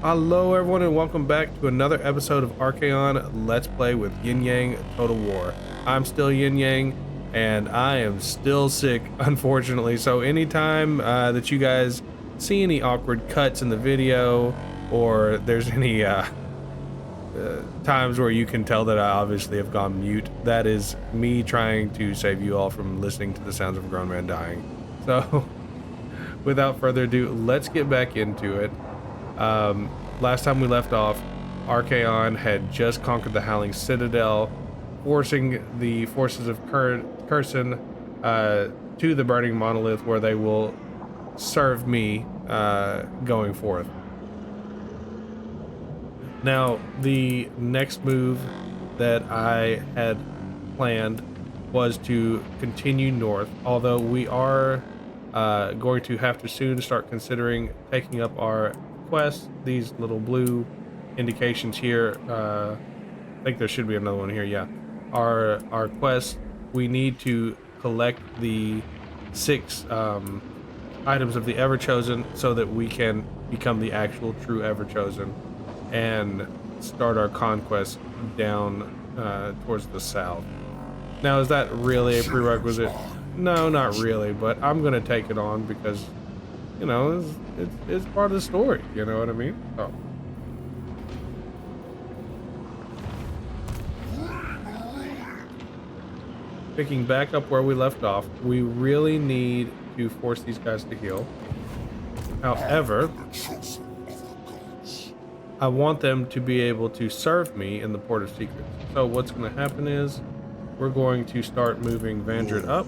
Hello everyone and welcome back to another episode of Archaon Let's Play with Yin Yang Total War. I'm still Yin Yang and I am still sick, unfortunately, so anytime that you guys see any awkward cuts in the video or there's any times where you can tell that I obviously have gone mute, that is me trying to save you all from listening to the sounds of a grown man dying. So without further ado, let's get back into it. Last time we left off, Archaon had just conquered the Howling Citadel, forcing the forces of Curson to the Burning Monolith, where they will serve me going forth. Now, the next move that I had planned was to continue north, although we are going to have to soon start considering taking up our quests. These little blue indications here, I think there should be another one here. Yeah, our quest, we need to collect the 6 items of the Everchosen so that we can become the actual true Everchosen and start our conquest down towards the south. Now, is that really a prerequisite? No, not really, but I'm gonna take it on because, you know, it's part of the story, you know what I mean? Oh. Picking back up where we left off, we really need to force these guys to heal. However, I want them to be able to serve me in the Port of Secrets. So what's going to happen is we're going to start moving Vandred up.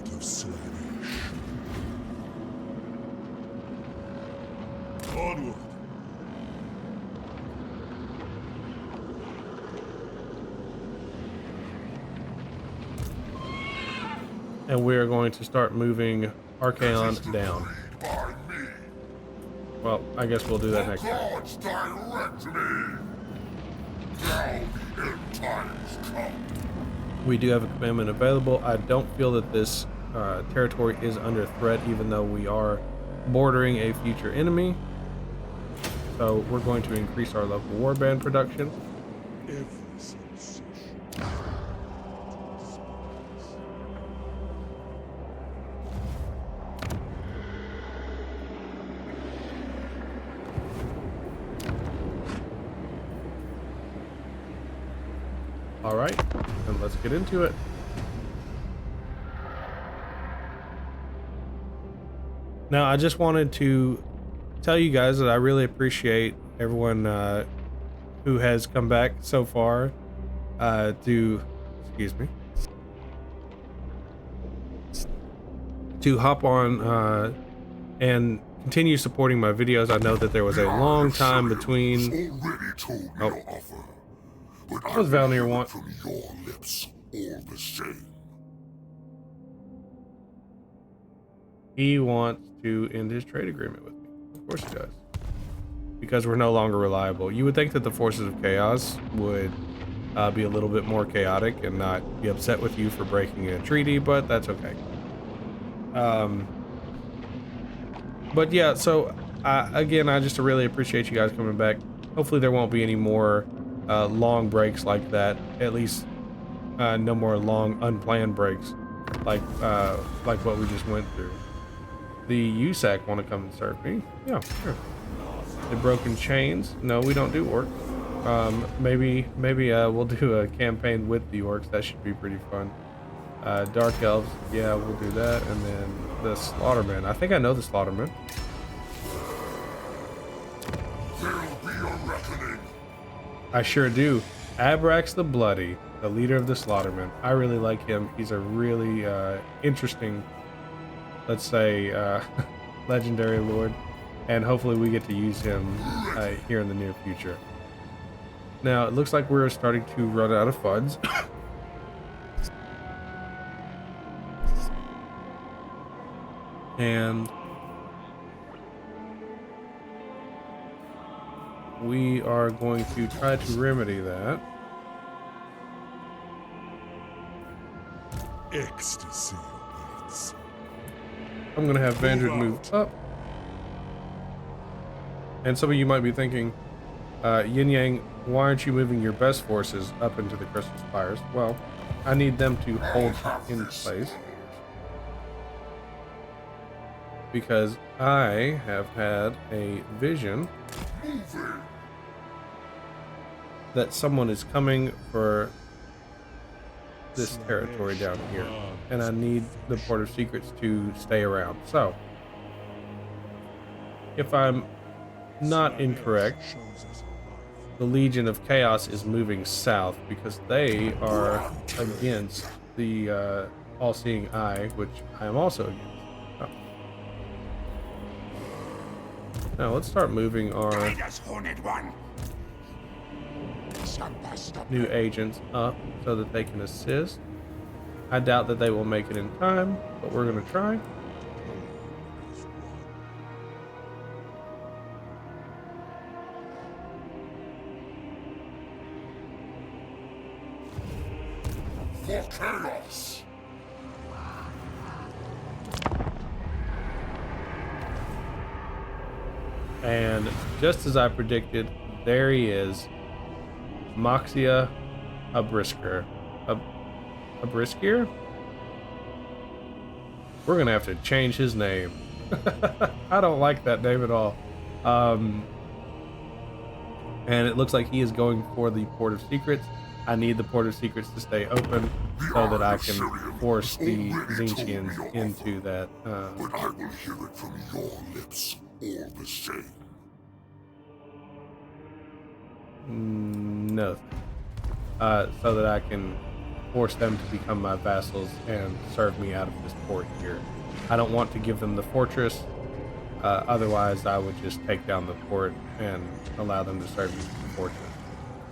Onward. And we are going to start moving Archaon down. Well, I guess we'll do that next time. We do have a commandment available. I don't feel that this territory is under threat, even though we are bordering a future enemy. So we're going to increase our local warband production. All right, and let's get into it. Now, I just wanted to tell you guys that I really appreciate everyone who has come back so far to hop on and continue supporting my videos. I know that there was a long time between. Oh. What does Valnir want? From your lips, all the same. He wants to end his trade agreement with me. Of course he does. Because we're no longer reliable. You would think that the forces of chaos would be a little bit more chaotic and not be upset with you for breaking a treaty, but that's okay. But yeah, so again, I just really appreciate you guys coming back. Hopefully there won't be any more long breaks like that. At least no more long unplanned breaks like what we just went through. The USAC want to come and serve me? Yeah, sure. The broken chains? No, we don't do orcs. Maybe we'll do a campaign with the orcs. That should be pretty fun. Dark elves, yeah, we'll do that. And then the slaughtermen. I think I know the slaughtermen. There'll be a reckoning. I sure do. Abrax the Bloody, the leader of the slaughtermen. I really like him. He's a really interesting, let's say, legendary lord, and hopefully we get to use him here in the near future. Now, it looks like we're starting to run out of funds. And we are going to try to remedy that. Ecstasy awaits. I'm going to have Vandred move up. And some of you might be thinking, Yin Yang, why aren't you moving your best forces up into the Crystal Spires? Well, I need them to hold in place because I have had a vision that someone is coming for this territory down here, and I need the Port of Secrets to stay around. So, if I'm not incorrect, the Legion of Chaos is moving south because they are against the All-Seeing Eye, which I am also against. Oh. Now let's start moving our new agents up so that they can assist. I doubt that they will make it in time, but we're going to try. For chaos! And just as I predicted, there he is. Moxia Abrisker. Abriskier? We're gonna have to change his name. I don't like that name at all. And it looks like he is going for the Port of Secrets. I need the Port of Secrets to stay open so that I can force the Tzeentchians into that. But I will hear it from your lips all the same. No. So that I can force them to become my vassals and serve me out of this port here. I don't want to give them the fortress. Otherwise, I would just take down the port and allow them to serve me from the fortress.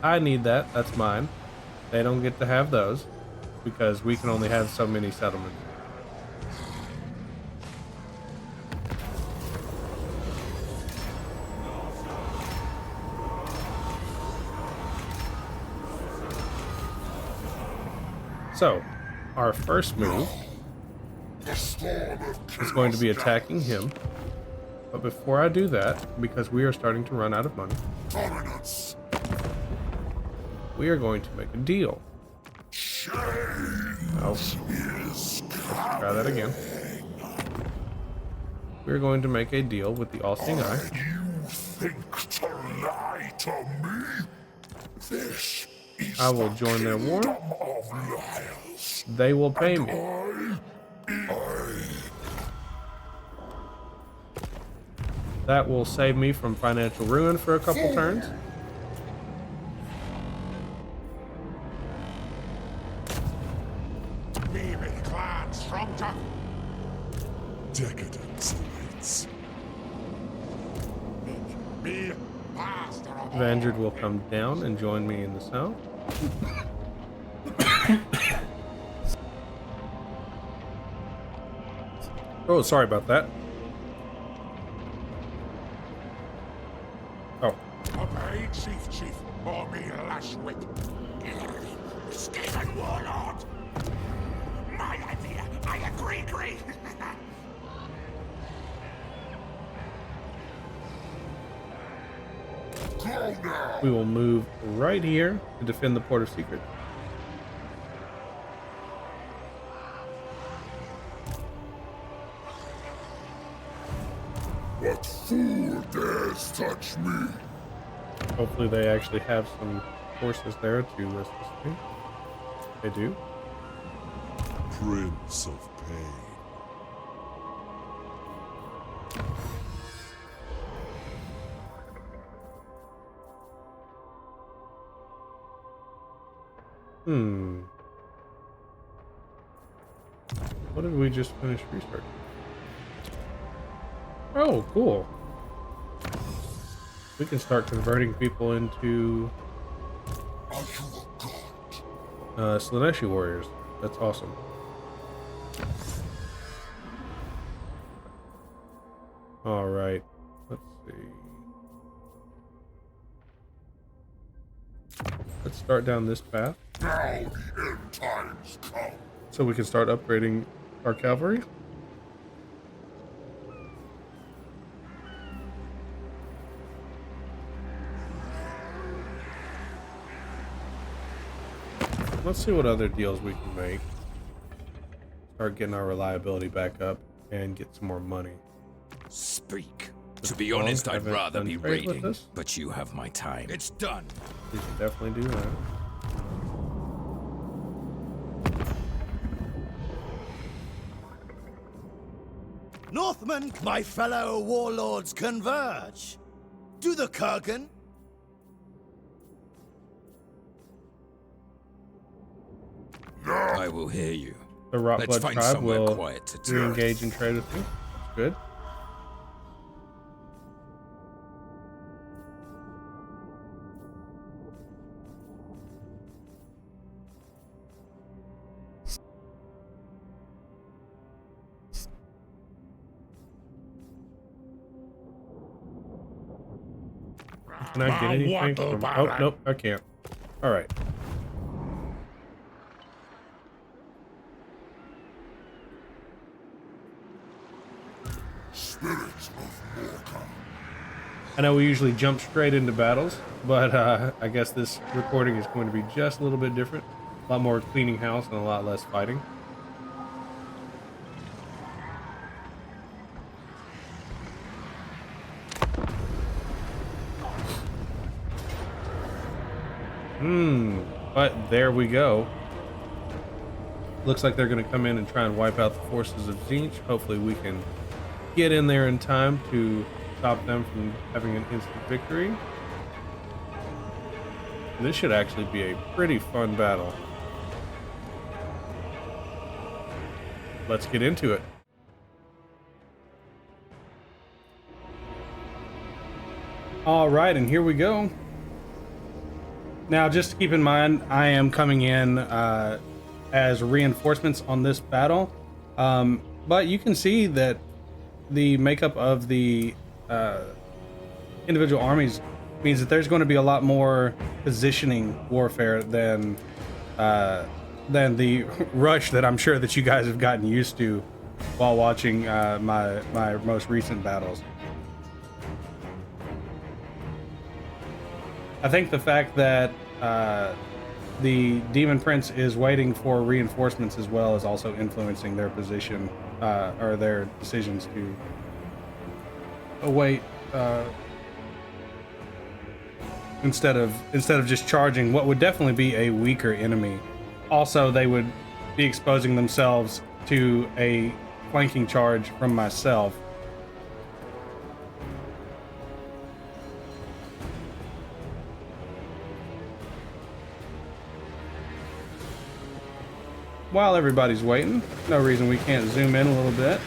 I need that. That's mine. They don't get to have those because we can only have so many settlements. So, our first move is going to be attacking him. But before I do that, because we are starting to run out of money, we are going to make a deal. Oh, let's try that again. We're going to make a deal with the All-Seeing Eye. You think to lie to me? This is I will join their war. of lies. They will pay me. That will save me from financial ruin for a couple turns. Decadence awaits. Vanguard will come down and join me in the south. Oh, sorry about that. Oh. Obey, Chief, or me Lashwick. Stephen Warlord! My idea, I agree. We will move right here to defend the Port of Secret. What fool dares touch me? Hopefully they actually have some forces there to assist me. They do. Prince of Pain. What did we just finish researching? Oh, cool. We can start converting people into Are you a god? Slaneshi warriors. That's awesome. All right. Let's see. Let's start down this path. Now the end times come. So we can start upgrading our cavalry. Let's see what other deals we can make. Start getting our reliability back up and get some more money. Speak. To be honest, I'd rather be trade with raiding, us? but you have my time. It's done. We should definitely do that. Northmen, my fellow warlords converge. Do the Kurgan? I will hear you. The Let's Rotblood find tribe somewhere will quiet to talk. re-engage and trade with me. That's good. Can I get anything from... Oh, nope, I can't. All right. Spirits of Morka. I know we usually jump straight into battles, but I guess this recording is going to be just a little bit different. A lot more cleaning house and a lot less fighting. But there we go. Looks like they're going to come in and try and wipe out the forces of Tzeentch. Hopefully we can get in there in time to stop them from having an instant victory. This should actually be a pretty fun battle. Let's get into it. All right, and here we go. Now, just to keep in mind, I am coming in as reinforcements on this battle, but you can see that the makeup of the individual armies means that there's going to be a lot more positioning warfare than the rush that I'm sure that you guys have gotten used to while watching my most recent battles. I think the fact that the Demon Prince is waiting for reinforcements as well is also influencing their position or their decisions to await instead of just charging what would definitely be a weaker enemy. Also, they would be exposing themselves to a flanking charge from myself. While everybody's waiting, no reason we can't zoom in a little bit.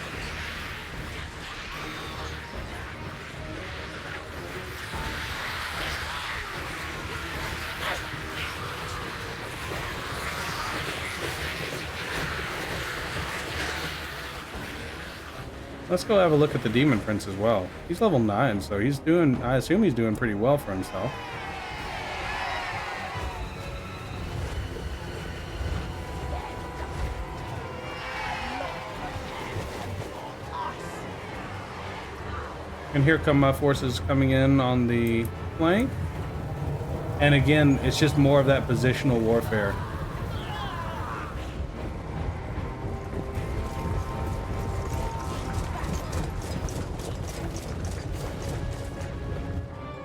Let's go have a look at the Demon Prince as well. He's level 9, so he's doing, I assume he's doing pretty well for himself. And here come my forces coming in on the flank. And again, it's just more of that positional warfare.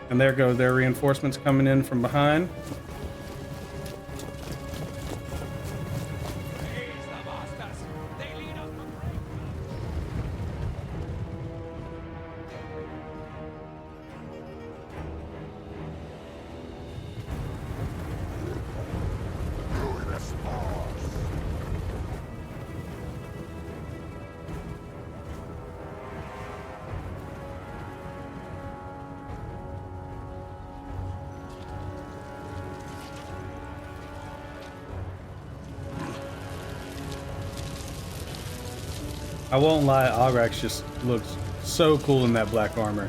And there go their reinforcements coming in from behind. I won't lie, Augrax just looks so cool in that black armor.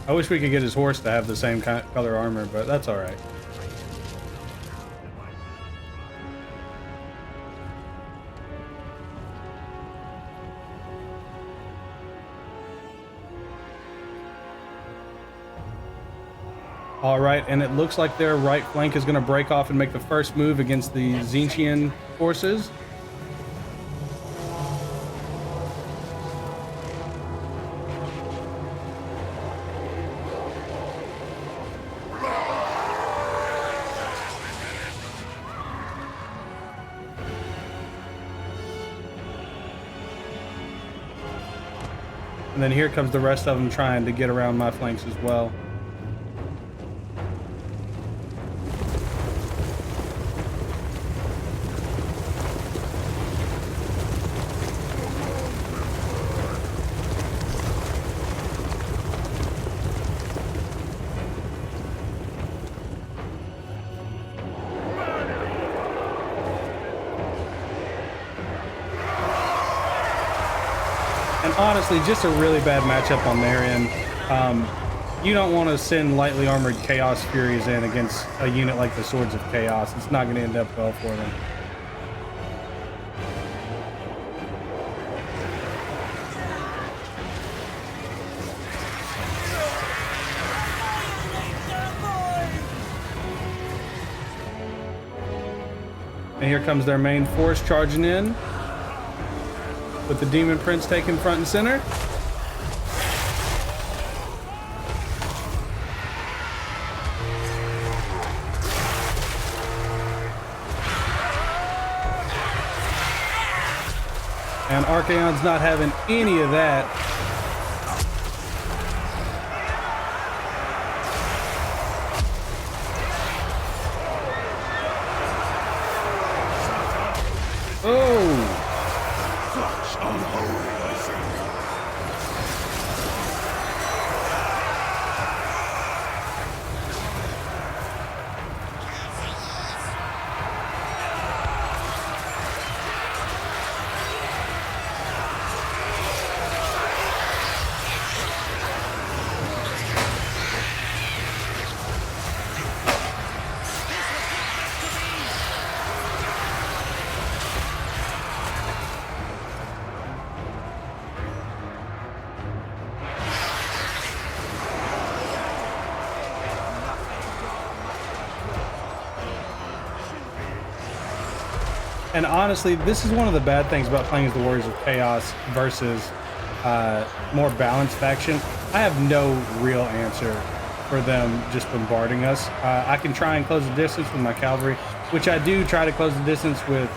I wish we could get his horse to have the same color armor, but that's alright. All right, and it looks like their right flank is going to break off and make the first move against the Tzeentchian forces. And then here comes the rest of them trying to get around my flanks as well. And honestly, just a really bad matchup on their end. You don't want to send lightly armored Chaos Furies in against a unit like the Swords of Chaos. It's not going to end up well for them. And here comes their main force charging in, with the Demon Prince taking front and center. And Archaon's not having any of that. Oh! And honestly, this is one of the bad things about playing as the Warriors of Chaos versus more balanced faction. I have no real answer for them just bombarding us. I can try and close the distance with my cavalry, which I do try to close the distance with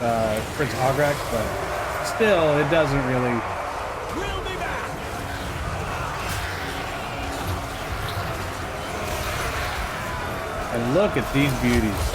Prince Ograk, but still, it doesn't really... We'll be back. And look at these beauties.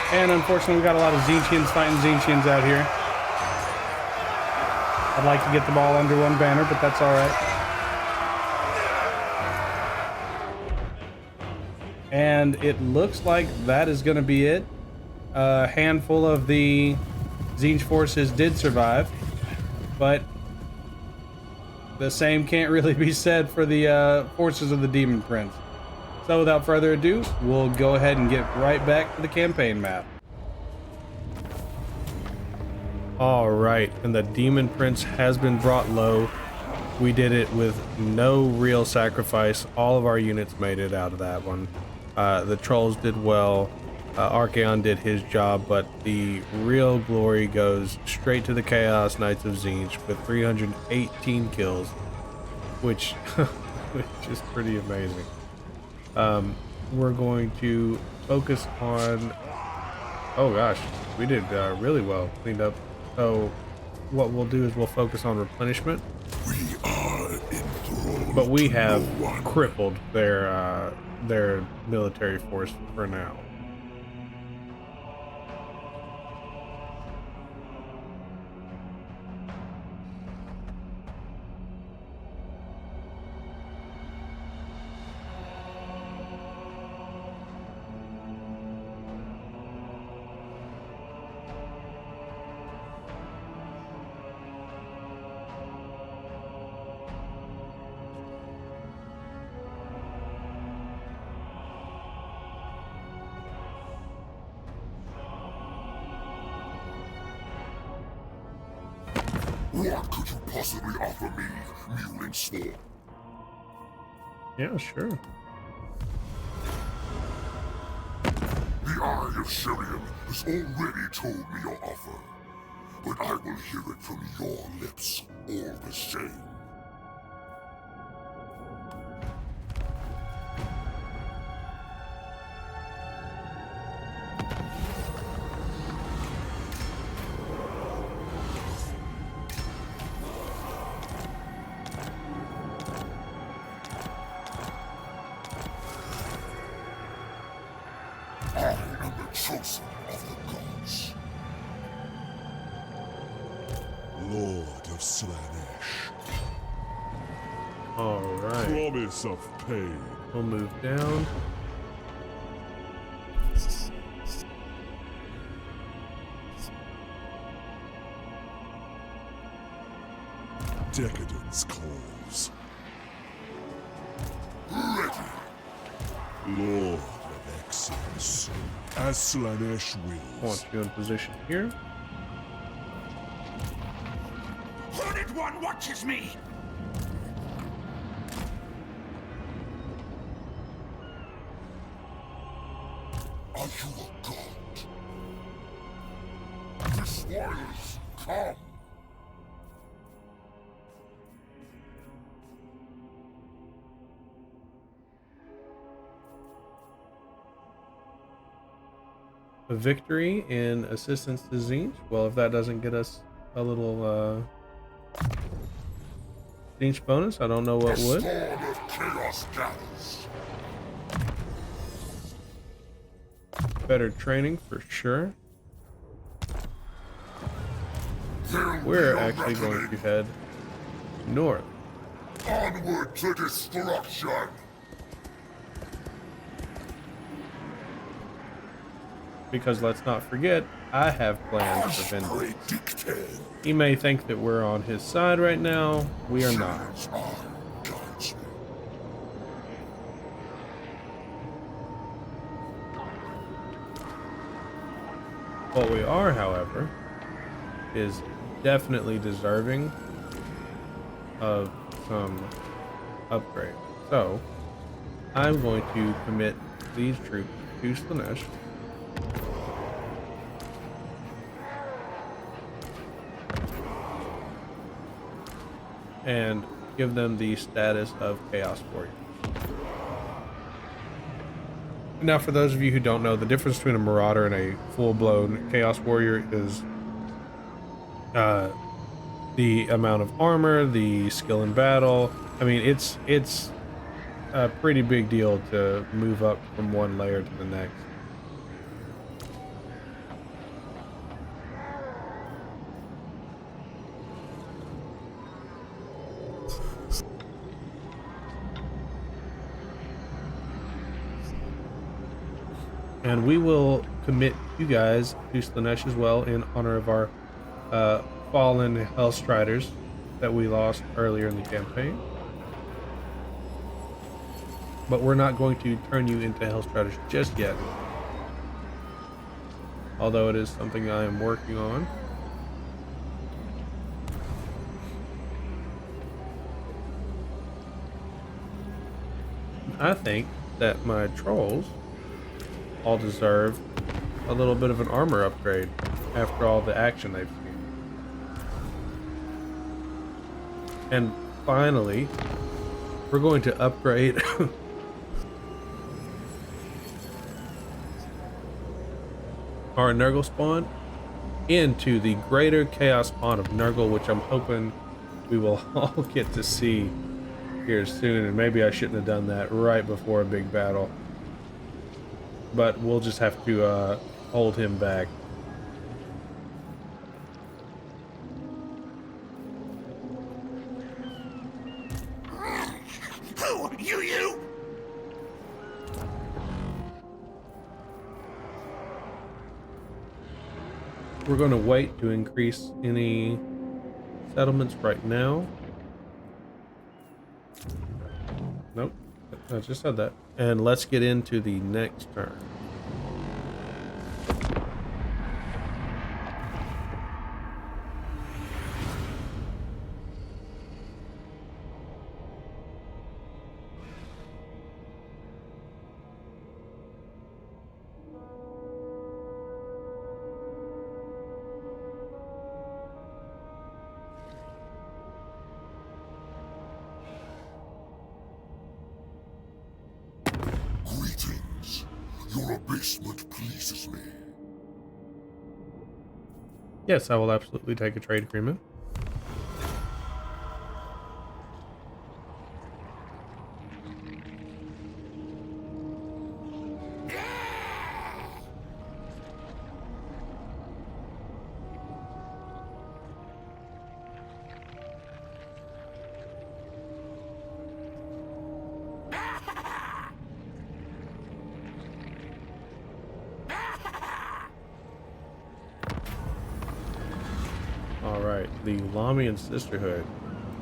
And unfortunately, we've got a lot of Tzeentchians fighting Tzeentchians out here. I'd like to get them all under one banner, but that's all right. And it looks like that is going to be it. A handful of the Tzeentch forces did survive, but the same can't really be said for the forces of the Demon Prince. So without further ado, we'll go ahead and get right back to the campaign map. All right, and the Demon Prince has been brought low. We did it with no real sacrifice. All of our units made it out of that one. The trolls did well. Archaon did his job, but the real glory goes straight to the Chaos Knights of Tzeentch with 318 kills, which is pretty amazing. We're going to focus on... Oh gosh, we did really well, cleaned up. So what we'll do is we'll focus on replenishment. We are enthralled. But we have to no one. crippled their military force for now. What could you possibly offer me, mewling swarm? Yeah, sure. The Eye of Shirian has already told me your offer, but I will hear it from your lips all the same. I am the chosen of the gods. Lord of Slanesh. All right. Promise of pain. We'll move down. Decadence calls. Ready! Lord of Excess. As Slanesh I wills. want you in position here. Horned One watches me! Are you a god? This warriors, come! A victory in assistance to Tzeentch. Well, if that doesn't get us a little Tzeentch bonus, I don't know what A would. storm of chaos gathers. Better training for sure. There'll We're be a actually going to reckoning. head north. Onward to destruction! Because let's not forget, I have plans for As vengeance. predicted, He may think that we're on his side right now. We are not. Shirian's eye guides me. What we are, however, is definitely deserving of some upgrade. So, I'm going to commit these troops to Slanesh. And give them the status of Chaos Warriors. Now, for those of you who don't know, the difference between a Marauder and a full-blown Chaos Warrior is the amount of armor, the skill in battle. I mean, it's a pretty big deal to move up from one layer to the next. And we will commit you guys to Slanesh as well in honor of our fallen Hellstriders that we lost earlier in the campaign. But we're not going to turn you into Hellstriders just yet. Although it is something I am working on. I think that my trolls all deserve a little bit of an armor upgrade after all the action they've seen. And finally, we're going to upgrade our Nurgle spawn into the greater chaos spawn of Nurgle, which I'm hoping we will all get to see here soon. And maybe I shouldn't have done that right before a big battle. But we'll just have to hold him back. Who are you? We're going to wait to increase any settlements right now. Nope, I just said that. And let's get into the next turn. Yes, I will absolutely take a trade agreement. Alright, the Lamian Sisterhood.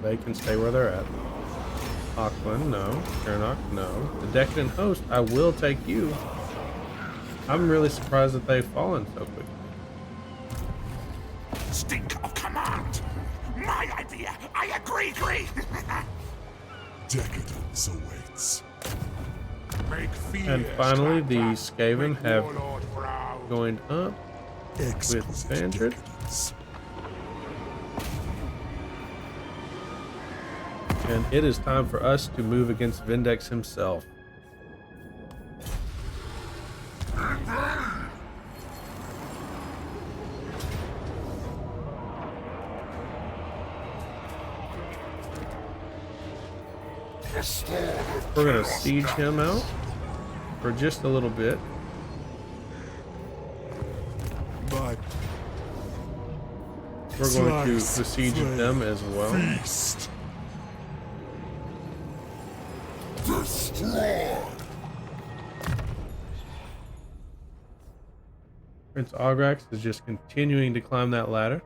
They can stay where they're at. Auckland, no. Kernok, no. The Decadent Host, I will take you. I'm really surprised that they've fallen so quickly. Stink of command! My idea! I agree! Decadence awaits. Make fear And finally, the Skaven Make have Warlord proud. joined up with Exquisite Bandit. decadence. And it is time for us to move against Vindex himself. We're going to siege him out for just a little bit. My We're going to slice, besiege flame, them as well. Feast. Destroy! Prince Augrax is just continuing to climb that ladder.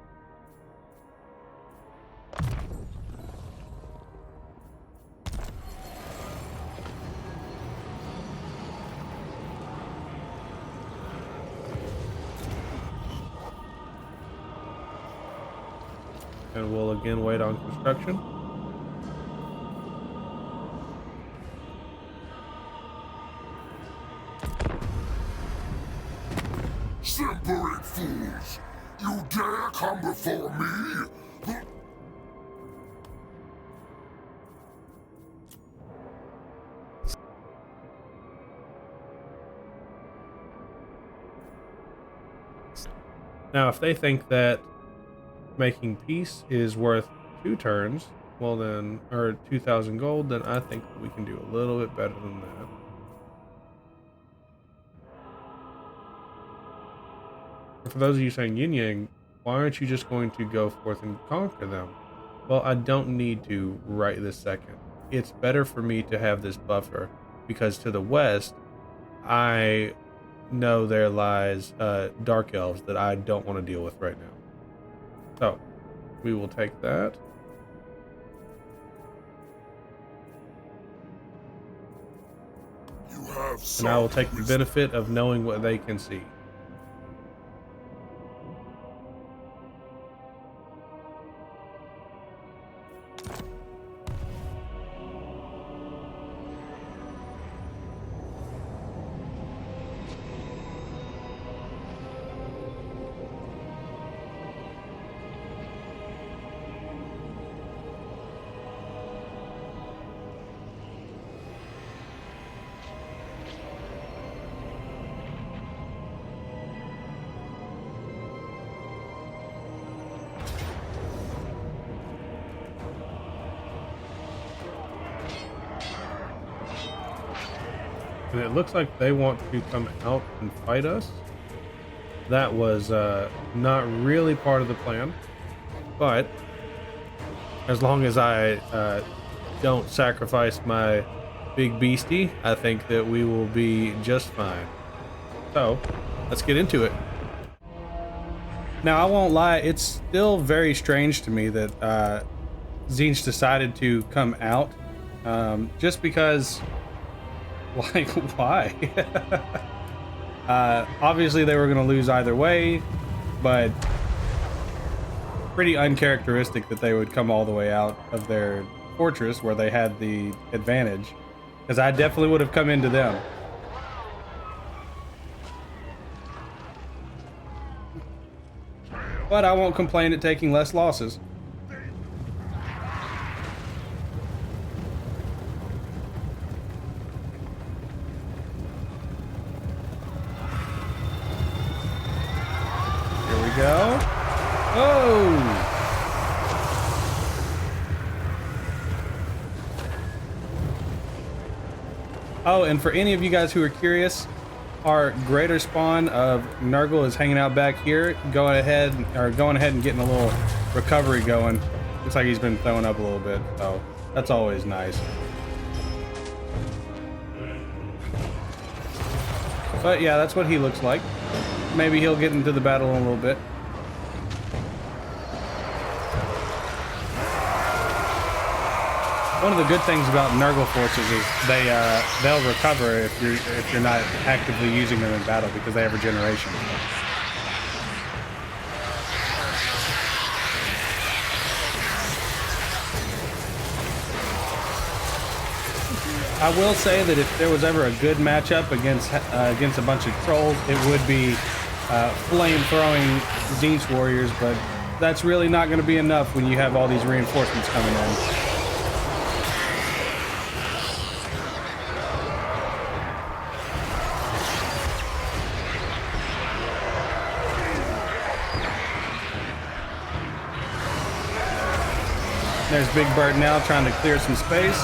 And we'll again wait on construction. Simpering fools! You dare come before me? Now, if they think that making peace is worth 2 turns, well then, or 2,000 gold, then I think we can do a little bit better than that. For those of you saying yin yang, why aren't you just going to go forth and conquer them? Well, I don't need to right this second. It's better for me to have this buffer because to the west, I know there lies dark elves that I don't want to deal with right now. So, we will take that. You have And I will some take the wisdom. benefit of knowing what they can see. And it looks like they want to come out and fight us. That was not really part of the plan. But as long as I don't sacrifice my big beastie, I think that we will be just fine. So, let's get into it. Now, I won't lie, it's still very strange to me that Tzeentch decided to come out. Just because... Like, why? Obviously they were going to lose either way, but pretty uncharacteristic that they would come all the way out of their fortress where they had the advantage, because I definitely would have come into them. But I won't complain at taking less losses. Go. Oh! Oh, and for any of you guys who are curious, our greater spawn of Nurgle is hanging out back here, going ahead and getting a little recovery going. Looks like he's been throwing up a little bit, so that's always nice. But yeah, that's what he looks like. Maybe he'll get into the battle in a little bit. One of the good things about Nurgle forces is they'll recover if you're not actively using them in battle because they have regeneration. I will say that if there was ever a good matchup against a bunch of trolls, it would be flame-throwing Tzeentch warriors, but that's really not going to be enough when you have all these reinforcements coming in. There's Big Bird now trying to clear some space.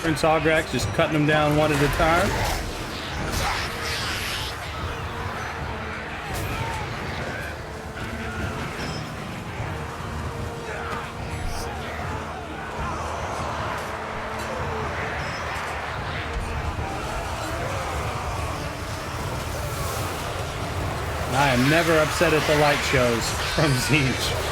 Prince Augrax just cutting them down one at a time. I am never upset at the light shows from Tzeentch.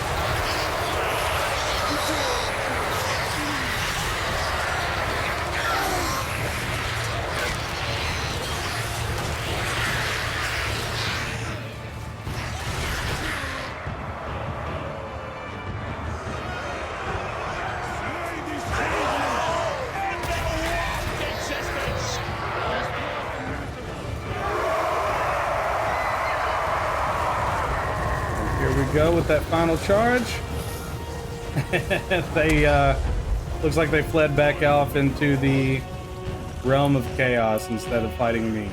Go with that final charge. They looks like they fled back off into the realm of chaos instead of fighting me.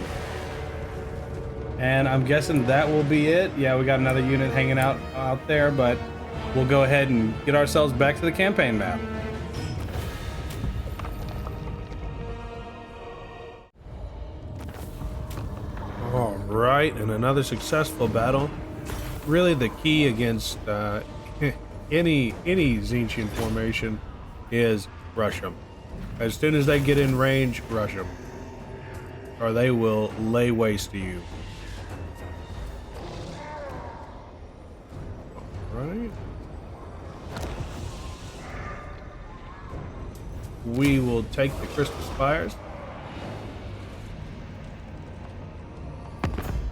And I'm guessing that will be it. Yeah, we got another unit hanging out there, but we'll go ahead and get ourselves back to the campaign map. All right, and another successful battle. Really, the key against any Tzeentchian formation is rush them. As soon as they get in range, rush them, or they will lay waste to you. All right. We will take the Crystal Spires.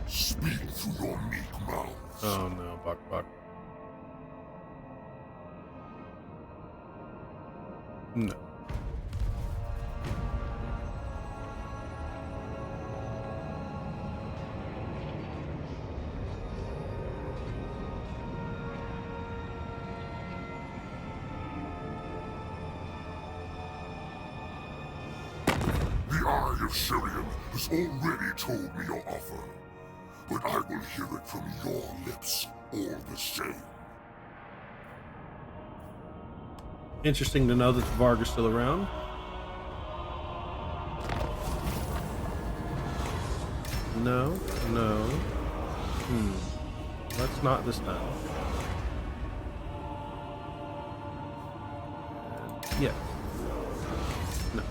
Speak through your meek mouth. Oh no, Buck. No. The Eye of Syrian has already told me your offer, but I will hear it from your lips all the same. Interesting to know that the Varg are still around. No. Let's not this time. Yes. No.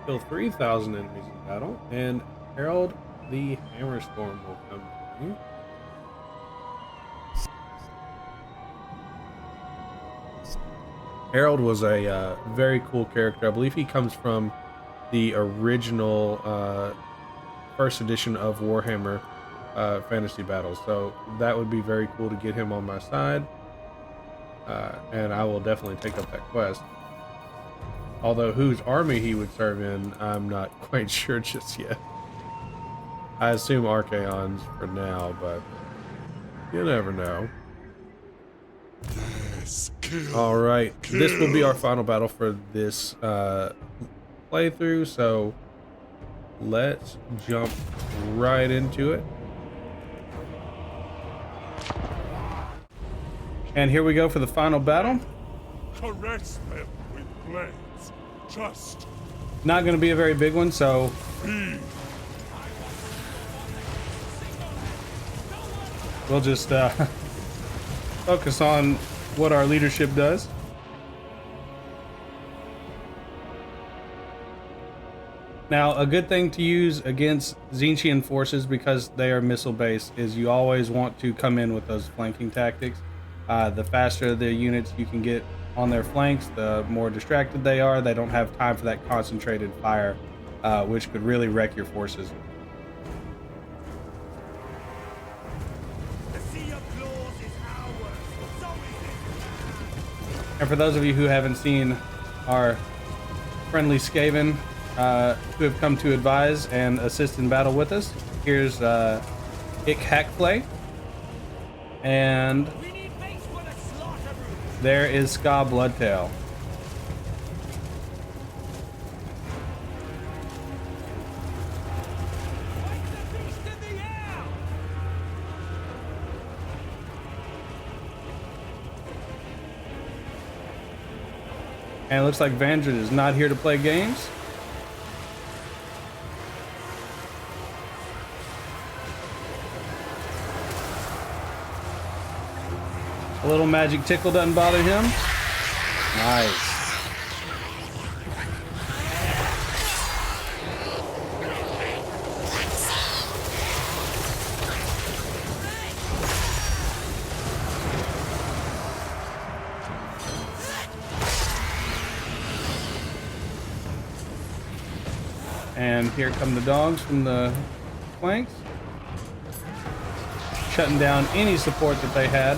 kill 3,000 enemies in battle, and Herald the Hammerstorm will come to you. Harold was a very cool character. I believe he comes from the original first edition of Warhammer Fantasy Battles, so that would be very cool to get him on my side, and I will definitely take up that quest. Although whose army he would serve in, I'm not quite sure just yet. I assume Archaon's for now, but you never know. Yes, kill. All right, this will be our final battle for this playthrough, so let's jump right into it. And here we go for the final battle. Caress them with blades. Just Not going to be a very big one, so be. we'll just focus on what our leadership does. Now, a good thing to use against Tzeentchian forces, because they are missile based, is you always want to come in with those flanking tactics. The faster the units you can get on their flanks, the more distracted they are. They don't have time for that concentrated fire, which could really wreck your forces. The sea of claws is ours. So is it. And for those of you who haven't seen our friendly Skaven who have come to advise and assist in battle with us, here's Ik Hackplay, and We need mates for the slaughter room. there is Ska Bloodtail. Fight the beast in the air. And it looks like Vandred is not here to play games. A little magic tickle doesn't bother him. Nice. And here come the dogs from the flanks, shutting down any support that they had.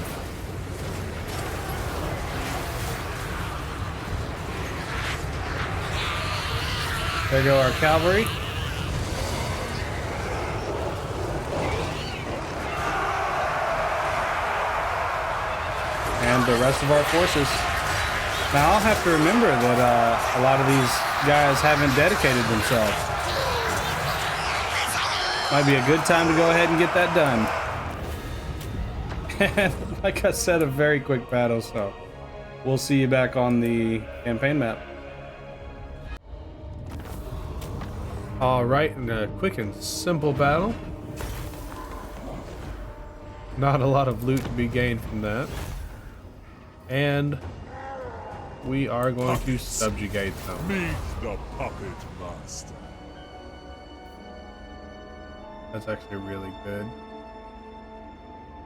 There go our cavalry. And the rest of our forces. Now I'll have to remember that a lot of these guys haven't dedicated themselves. Might be a good time to go ahead and get that done. And like I said, a very quick battle, so we'll see you back on the campaign map. All right, and a quick and simple battle. Not a lot of loot to be gained from that. And we are going to subjugate them. Meet the puppet master. That's actually really good.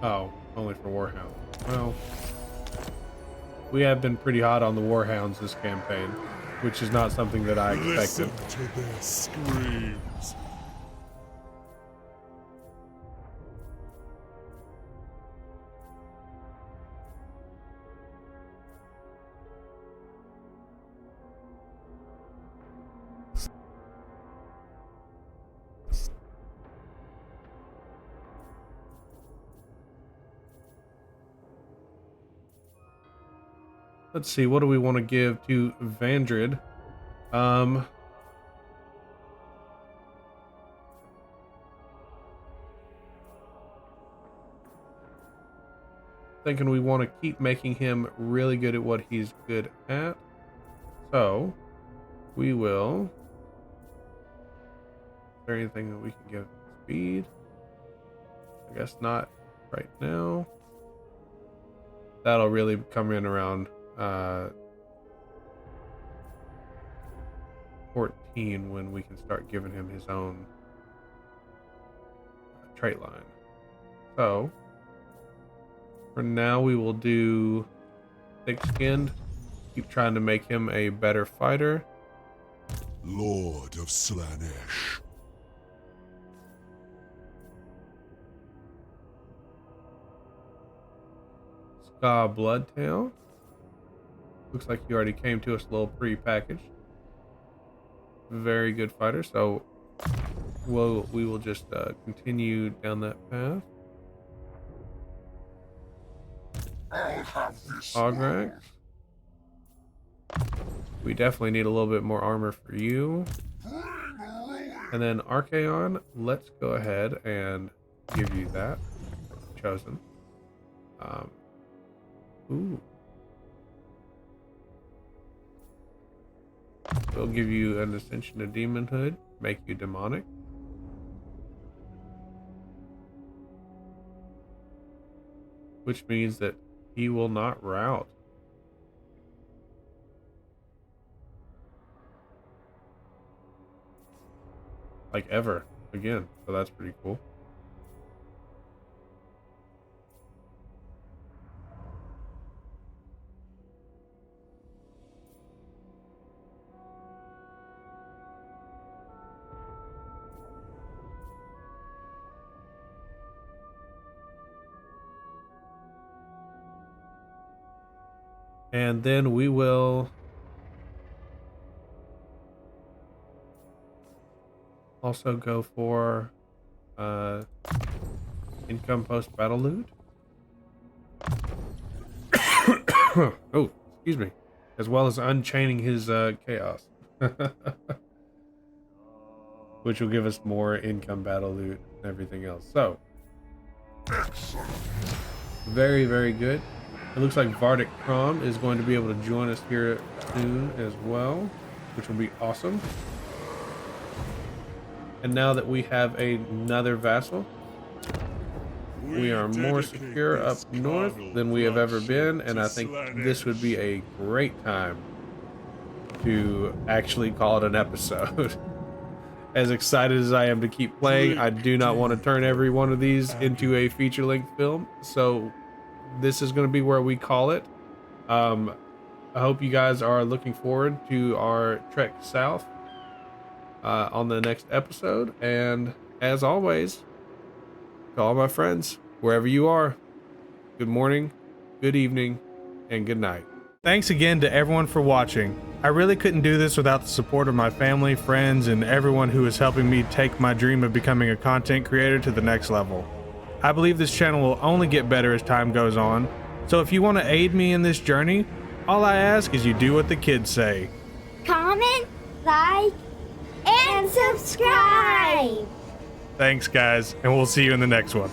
Oh, only for Warhound. Well, we have been pretty hot on the Warhounds this campaign, which is not something that I expected. Listen to their screams. Let's see, what do we want to give to Vandred? Thinking we want to keep making him really good at what he's good at. So, we will... Is there anything that we can give speed? I guess not right now. That'll really come in around 14 14 when we can start giving him his own trait line. So for now, we will do thick-skinned. Keep trying to make him a better fighter. Lord of Slaanesh. Ska Bloodtail. Looks like you already came to us a little pre-packaged. Very good fighter. So we will just continue down that path. I'll have this. Ograk. We definitely need a little bit more armor for you. And then Archaon, let's go ahead and give you that. Chosen. Ooh. We'll give you an Ascension of Demonhood, make you demonic. Which means that he will not rout. Like ever again, so that's pretty cool. And then we will also go for income post battle loot. Oh, excuse me. As well as unchaining his chaos. Which will give us more income battle loot and everything else. So very, very good. It looks like Vardic Crom is going to be able to join us here soon as well, which will be awesome. And now that we have another vassal, we are more secure up north than we have ever been, and I think this would be a great time to actually call it an episode. As excited as I am to keep playing, I do not want to turn every one of these into a feature-length film, so this is going to be where we call it. I hope you guys are looking forward to our trek south on the next episode. And as always, to all my friends, wherever you are, good morning, good evening, and good night. Thanks again to everyone for watching. I really couldn't do this without the support of my family, friends, and everyone who is helping me take my dream of becoming a content creator to the next level. I believe this channel will only get better as time goes on, so if you want to aid me in this journey, all I ask is you do what the kids say. Comment, like, and subscribe! Thanks guys, and we'll see you in the next one.